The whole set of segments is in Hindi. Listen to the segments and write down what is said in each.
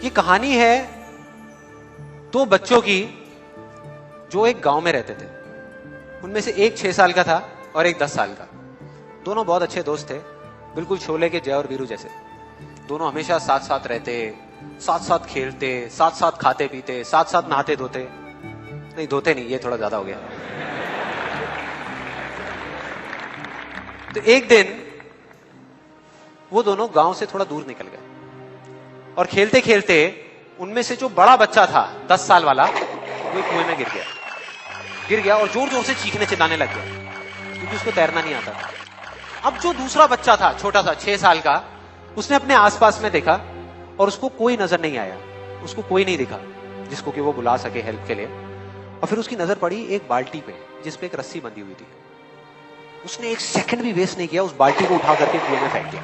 ये कहानी है दो बच्चों की जो एक गांव में रहते थे। उनमें से एक 6 साल का था और एक 10 साल का। दोनों बहुत अच्छे दोस्त थे, बिल्कुल शोले के जय और वीरू जैसे। दोनों हमेशा साथ साथ रहते, साथ साथ खेलते, साथ साथ खाते पीते, साथ साथ नहाते धोते। नहीं धोते नहीं, ये थोड़ा ज्यादा हो गया। तो एक दिन वो दोनों गांव से थोड़ा दूर निकल गए और खेलते खेलते उनमें से जो बड़ा बच्चा था 10 साल वाला, वो कुएं में गिर गया और जोर जोर से चीखने चिल्लाने लग गया क्योंकि उसको तैरना नहीं आता था। अब जो दूसरा बच्चा था छोटा सा 6 साल का, उसने अपने आसपास में देखा और उसको कोई नजर नहीं आया, उसको कोई नहीं दिखा जिसको कि वो बुला सके हेल्प के लिए। और फिर उसकी नजर पड़ी एक बाल्टी पे जिसपे एक रस्सी बंधी हुई थी। उसने एक सेकंड भी वेस्ट नहीं किया, उस बाल्टी को उठा करके कुएं में फेंक दिया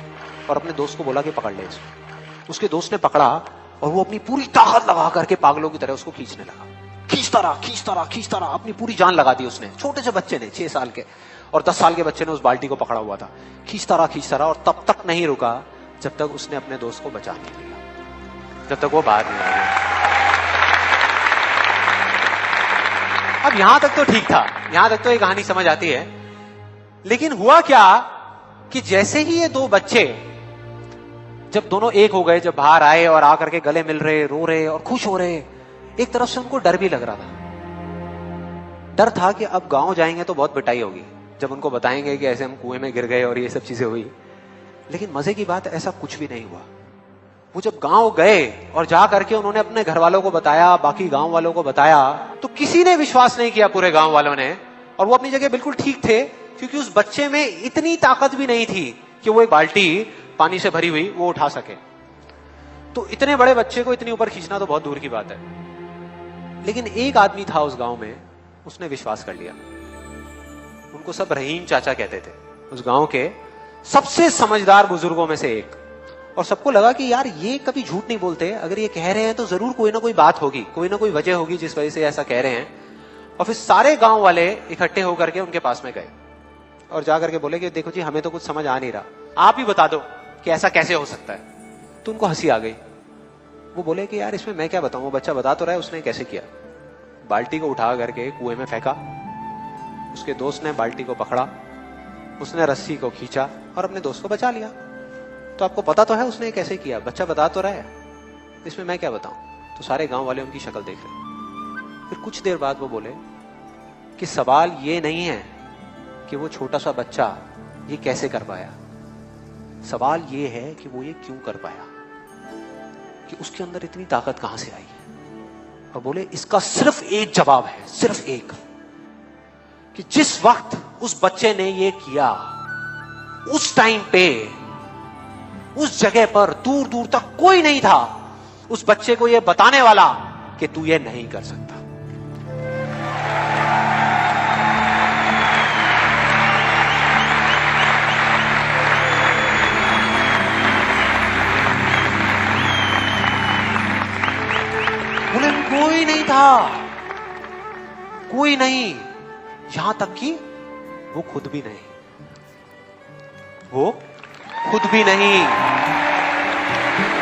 और अपने दोस्त को बोला कि पकड़ ले इसको। उसके दोस्त ने पकड़ा और वो अपनी पूरी ताकत लगा करके पागलों की तरह उसको खींचने लगा। खींचता रहा, अपनी पूरी जान लगा दी उसने। छोटे से बच्चे ने, 6 साल के और 10 साल के बच्चे ने उस बाल्टी को पकड़ा हुआ था। खींचता रहा और तब तक नहीं रुका जब तक उसने अपने दोस्त को बचा नहीं लिया, जब तक वो बाहर नहीं आ गया। अब यहां तक तो ठीक था, यहां तक तो ये कहानी समझ आती है। लेकिन हुआ क्या कि जैसे ही ये दो बच्चे जब दोनों एक हो गए, जब बाहर आए और आकर के गले मिल रहे, रो रहे और खुश हो रहे, एक तरफ से उनको डर भी लग रहा था। डर था कि अब गांव जाएंगे तो बहुत पिटाई होगी जब उनको बताएंगे कि ऐसे हम कुएं में गिर गए और ये सब चीजें हुई। लेकिन मजे की बात, ऐसा कुछ भी नहीं हुआ। वो जब गांव गए और जा करके उन्होंने अपने घर वालों को बताया, बाकी गांव वालों को बताया, तो किसी ने विश्वास नहीं किया, पूरे गांव वालों ने। और वो अपनी जगह बिल्कुल ठीक थे क्योंकि उस बच्चे में इतनी ताकत भी नहीं थी कि वो एक बाल्टी पानी से भरी हुई वो उठा सके। तो इतने बड़े बच्चे को इतनी ऊपर खींचना तो बहुत दूर की बात है। लेकिन एक आदमी था उस गांव में, उसने विश्वास कर लिया। उनको सब रहीम चाचा कहते थे, उस गांव के सबसे समझदार बुजुर्गों में से एक। और सबको लगा कि यार ये कभी झूठ नहीं बोलते, अगर ये कह रहे हैं तो जरूर कोई ना कोई बात होगी, कोई ना कोई वजह होगी जिस वजह से ऐसा कह रहे हैं। और फिर सारे गांव वाले इकट्ठे होकर के उनके पास में गए और जाकर के बोले कि देखो जी, हमें तो कुछ समझ आ नहीं रहा, आप ही बता दो कि ऐसा कैसे हो सकता है। तो उनको हंसी आ गई। वो बोले कि यार इसमें मैं क्या बताऊं, वो बच्चा बता तो रहा है उसने कैसे किया। बाल्टी को उठा करके कुएं में फेंका, उसके दोस्त ने बाल्टी को पकड़ा, उसने रस्सी को खींचा और अपने दोस्त को बचा लिया। तो आपको पता तो है उसने कैसे किया, बच्चा बता तो रहा है, इसमें मैं क्या बताऊं। तो सारे गांव वाले उनकी शक्ल देख रहे। फिर कुछ देर बाद वो बोले कि सवाल ये नहीं है कि वो छोटा सा बच्चा ये कैसे कर पाया, सवाल ये है कि वो ये क्यों कर पाया, कि उसके अंदर इतनी ताकत कहां से आई। और बोले इसका सिर्फ एक जवाब है, सिर्फ एक, कि जिस वक्त उस बच्चे ने ये किया, उस टाइम पे उस जगह पर दूर दूर तक कोई नहीं था उस बच्चे को ये बताने वाला कि तू ये नहीं कर सकता। बोले कोई नहीं था, कोई नहीं, यहां तक कि वो खुद भी नहीं, वो खुद भी नहीं।